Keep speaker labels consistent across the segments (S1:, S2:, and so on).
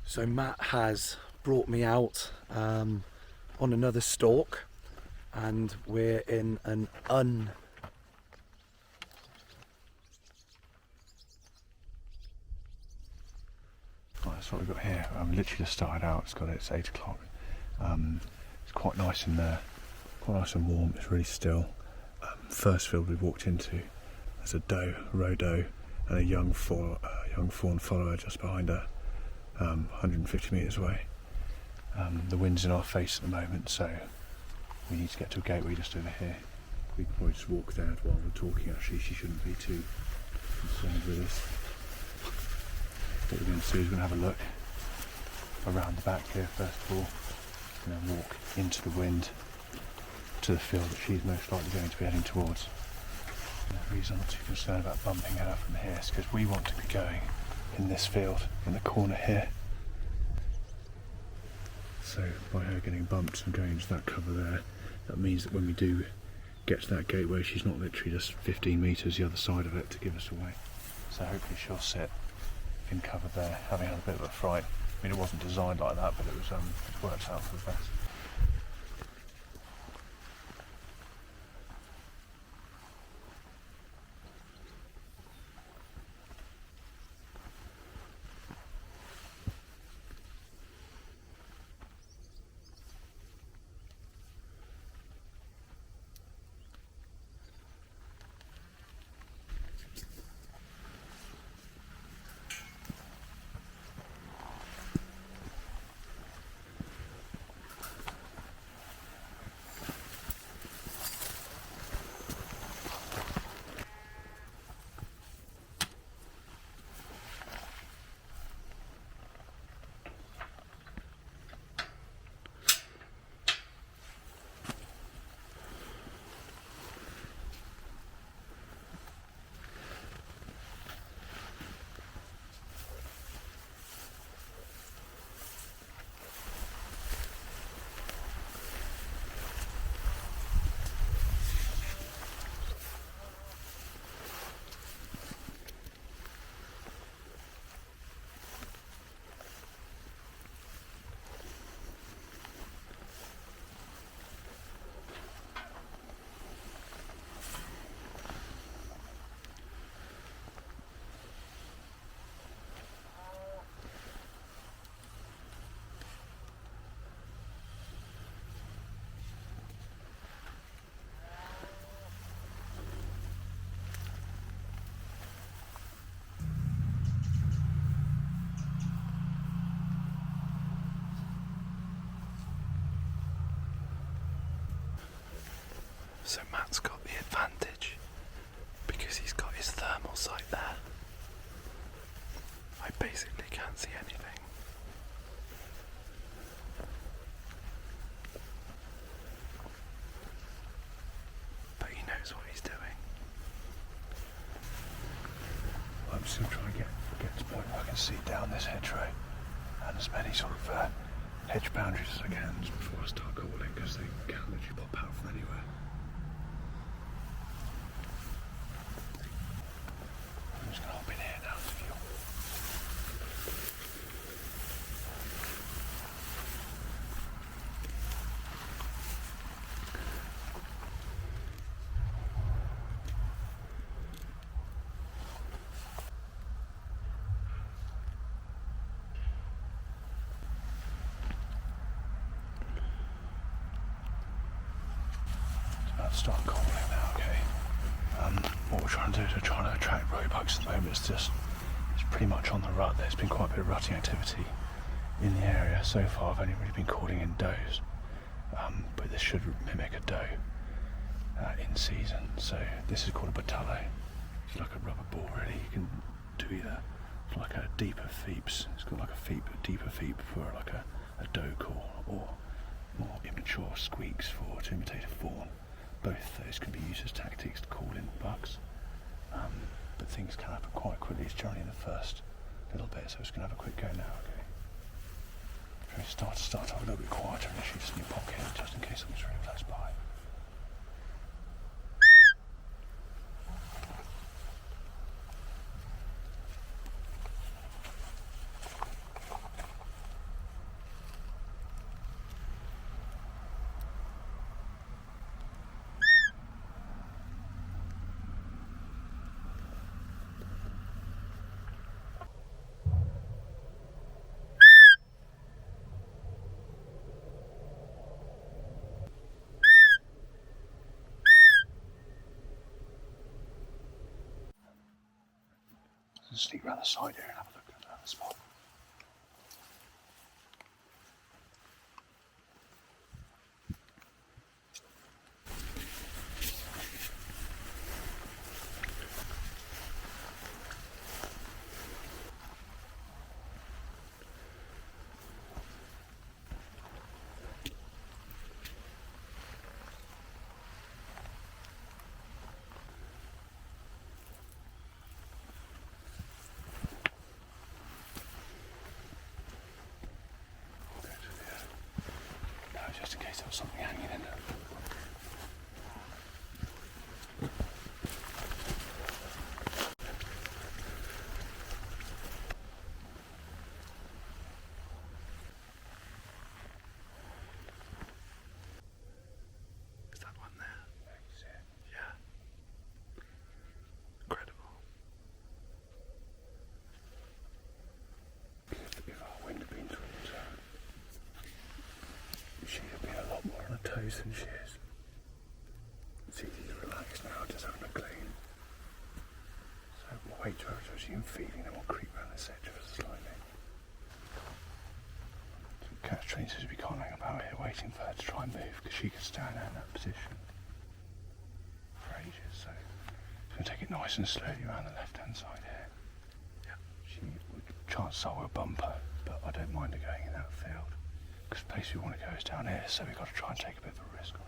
S1: So Matt has brought me out on another stalk, and we're in an Oh, that's what we've got here. Literally just started out. It's 8 o'clock. It's quite nice in there, quite nice and warm. It's really still. First field we walked into, there's a doe, a roe doe, and a young fawn follower just behind her, 150 metres away. The wind's in our face at the moment, so we need to get to a gateway just over here. We can probably just walk there while we're talking. Actually, she shouldn't be too concerned with us. What we're going to do is we're going to have a look around the back here first of all, and then walk into the wind to the field that she's most likely going to be heading towards. And the reason I'm not too concerned about bumping her from here is because we want to be going in this field, in the corner here. So by her getting bumped and going into that cover there, that means that when we do get to that gateway, she's not literally just 15 metres the other side of it to give us away. So hopefully she'll sit in cover there, having had a bit of a fright. I mean, it wasn't designed like that, but it was it worked out for the best. So Matt's got the advantage because he's got his thermal sight there. I basically can't see anything. But he knows what he's doing. I'm just going to try and get to the point where I can see down this hedgerow and as many sort of hedge boundaries as I can just before I start calling, because they can literally pop out from anywhere. I'm just going to hop in here now to fuel. Start calling now, okay. What we're trying to do is we're trying to attract roebucks at the moment. It's pretty much on the rut. There's been quite a bit of rutting activity in the area. So far I've only really been calling in does, but this should mimic a doe in season. So this is called a batullo. It's like a rubber ball really. You can do either like a deeper feeps. It's got like a deeper feep for like a doe call, or more immature squeaks to imitate a fawn. Both those can be used as tactics to call in bucks, but things can happen quite quickly. It's generally in the first little bit, so it's going to have a quick go now, okay? Try to start off a little bit quieter initially, just in your pocket, just in case someone's really close by. sneak around the side here and have a look at the spot. Just in case there was something hanging in there. Is that one there? Yeah. Incredible. If our wind had been towards her, she'd have been a lot more on her toes than she is. It's easy to relax now, just having a clean. So we'll wait for her to resume feeding and we'll creep around this edge of her slightly. Catch trains as we can't hang about here waiting for her to try and move because she could stand in that position for ages. So it's going to take it nice and slowly around the left hand side here. Yeah. Chances are we'll bump her, but I don't mind her going in that field. Because the place we want to go is down here, so we've got to try and take a bit of a risk on it.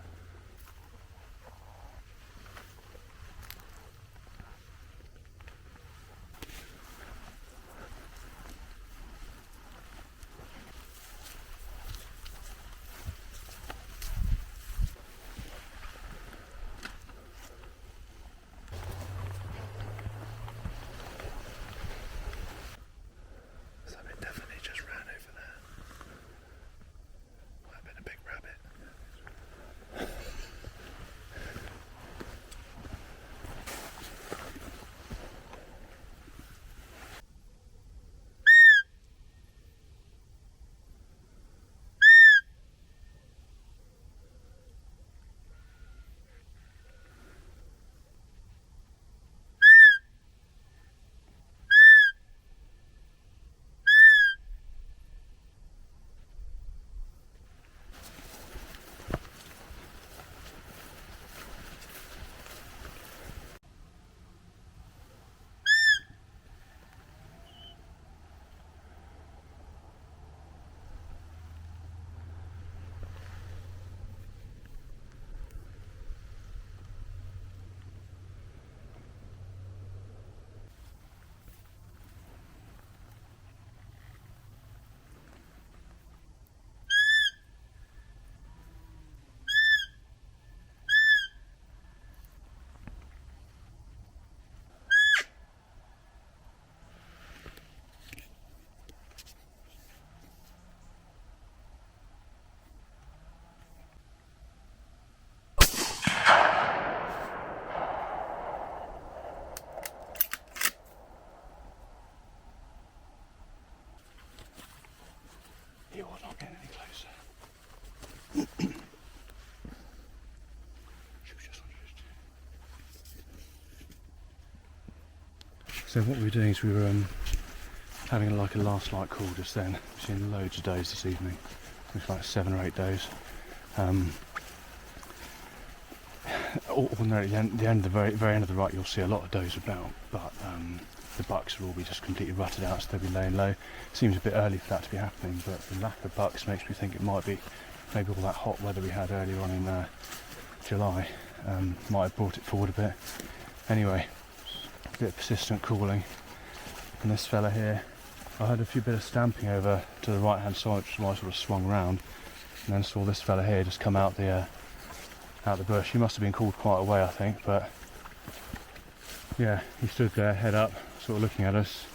S1: He was not getting any closer. She was just on. So what we were doing is we were having like a last light call just then. We've seen loads of does this evening. It's like 7 or 8 does. Ordinarily, at the end of the very end of the rut, you'll see a lot of does about, but the bucks will all be just completely rutted out, so they'll be laying low. Seems a bit early for that to be happening, but the lack of bucks makes me think it might be maybe all that hot weather we had earlier on in July might have brought it forward a bit. Anyway, a bit of persistent calling, and this fella here, I heard a few bit of stamping over to the right hand side, which is why I sort of swung round, and then saw this fella here just come out the bush. He must have been called quite a way, I think, but yeah, he stood there, head up, sort of looking at us.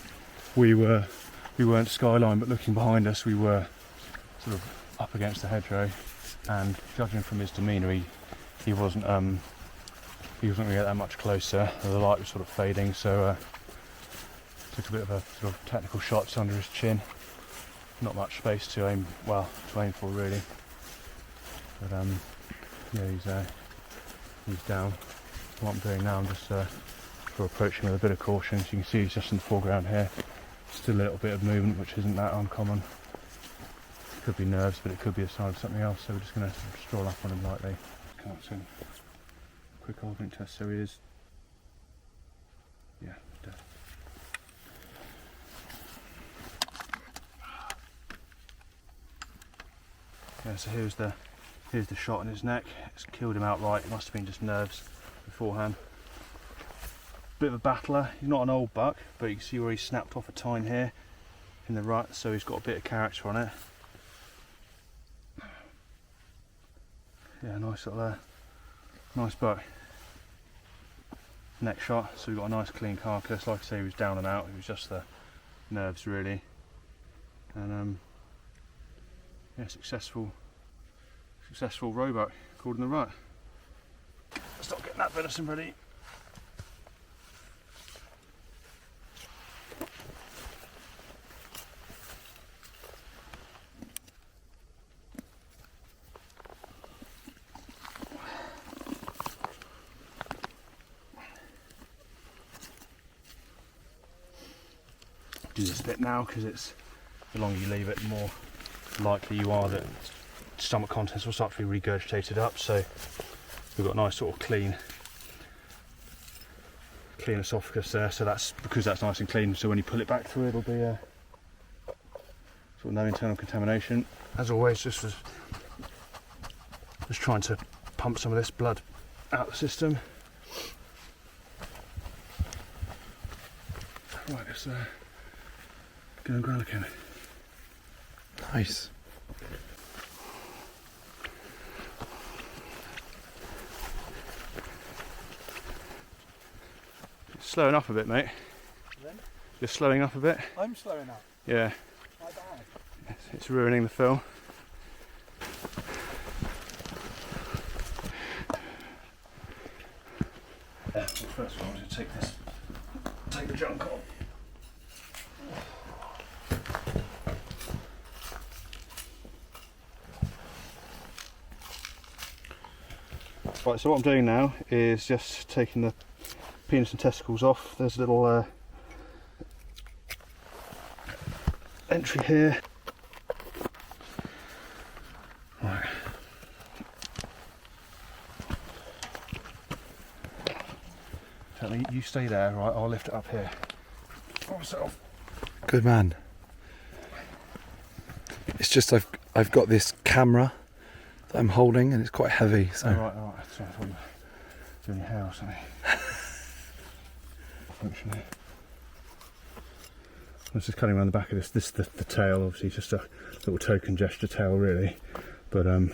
S1: We weren't skyline, but looking behind us, we were sort of up against the hedgerow, and judging from his demeanour, he wasn't going to get that much closer. The light was sort of fading, so took a bit of a sort of technical shots under his chin. Not much space to aim for really, but yeah, he's down. What I'm doing now, I'm just for approaching with a bit of caution. So you can see he's just in the foreground here. Still a little bit of movement, which isn't that uncommon. It could be nerves, but it could be a sign of something else. So we're just going to stroll up on him lightly. Quick argument test. So he is, yeah, dead. Yeah, so here's the shot in his neck. It's killed him outright. It must have been just nerves beforehand. Bit of a battler. He's not an old buck, but you can see where he snapped off a tine here in the right, so he's got a bit of character on it. Yeah, nice little, nice buck. Neck shot, so we've got a nice clean carcass. Like I say, he was down and out. It was just the nerves really, and yeah, successful roebuck called in the right. Stop getting that venison ready. Do this bit now because it's the longer you leave it, the more likely you are that stomach contents will start to be regurgitated up. So we've got a nice sort of clean esophagus there. So that's because that's nice and clean. So when you pull it back through, it'll be sort of no internal contamination. As always, just trying to pump some of this blood out of the system. Right, it's going Gralloching.
S2: Nice.
S1: Slowing up a bit, mate.
S2: Then?
S1: You're slowing up a bit.
S2: I'm slowing up.
S1: Yeah.
S2: My bad.
S1: It's ruining the film. Yeah, well, first of all, I'm going to take the junk off. Right, so what I'm doing now is just taking the penis and testicles off. There's a little entry here. Right. Tell you stay there, right? I'll lift it up here myself.
S2: Good man. It's just I've got this camera that I'm holding and it's quite heavy. So.
S1: Oh, right. Sorry, I thought you were doing your hair or something. Function here. I was just cutting around the back of this. The tail, obviously, just a little token gesture tail, really. But I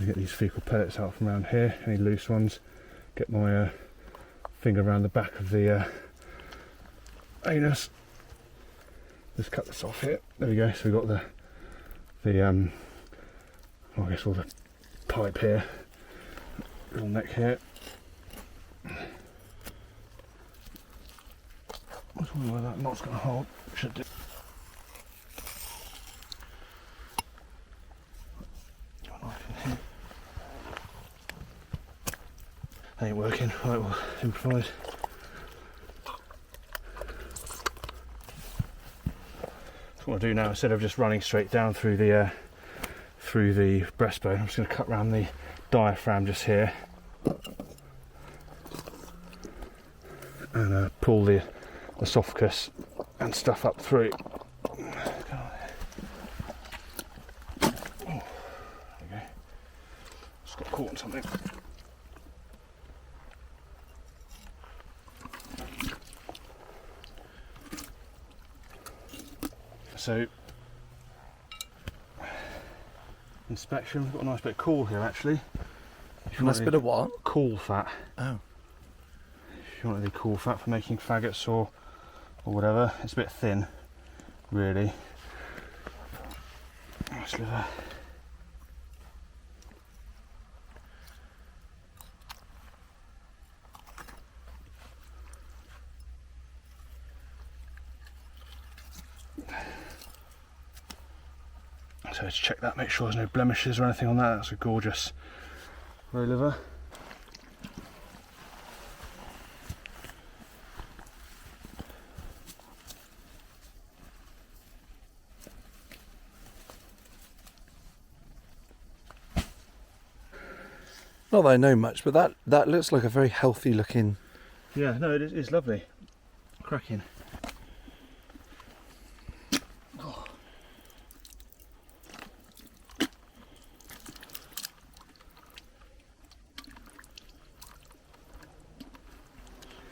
S1: get these fecal pellets out from around here. Any loose ones? Get my finger around the back of the anus. Just cut this off here. There we go. So we've got the well, I guess all the pipe here, little neck here. I was wondering where that knot's going to hold. Should do. Ain't working. Right, we'll improvise. So what I do now, instead of just running straight down through the breastbone, I'm just going to cut around the diaphragm just here and pull the esophagus and stuff up through. Oh, there we go. Just got caught on something. So, inspection, we've got a nice bit of caul here actually.
S2: A nice bit of what?
S1: Caul fat.
S2: Oh.
S1: If you want any caul fat for making faggots or whatever, it's a bit thin, really. Nice liver. So let's check that, make sure there's no blemishes or anything on that. That's a gorgeous roe liver.
S2: Not that I know much, but that looks like a very healthy looking.
S1: Yeah, no, it's lovely. Cracking. Oh.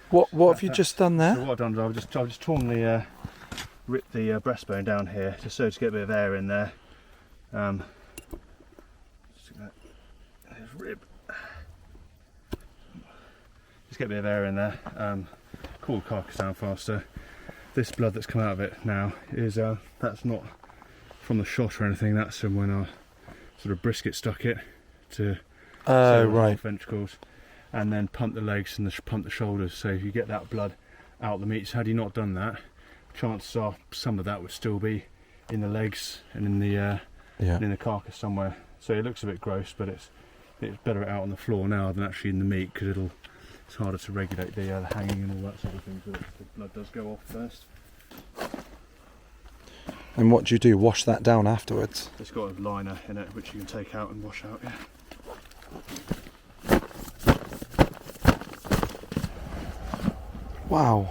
S2: What have you just done there?
S1: So what I've done is I've just torn the ripped the breastbone down here just so to get a bit of air in there. Rib. Just get a bit of air in there. Cool carcass down faster. This blood that's come out of it now is that's not from the shot or anything. That's from when I sort of brisket stuck it to
S2: Right.
S1: ventricles, and then pump the legs and pump the shoulders. So if you get that blood out the meats, had you not done that, chances are some of that would still be in the legs and in the carcass somewhere. So it looks a bit gross, but it's better out on the floor now than actually in the meat, because it's harder to regulate the hanging and all that sort of thing. So the blood does go off first.
S2: And what do you do? Wash that down afterwards?
S1: It's got a liner in it which you can take out and wash out. Yeah.
S2: Wow.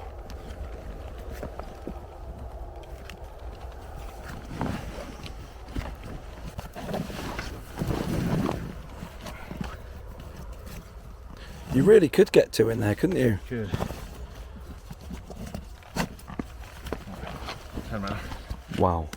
S2: You really could get two in there, couldn't you?
S1: Good. Turn around.
S2: Wow.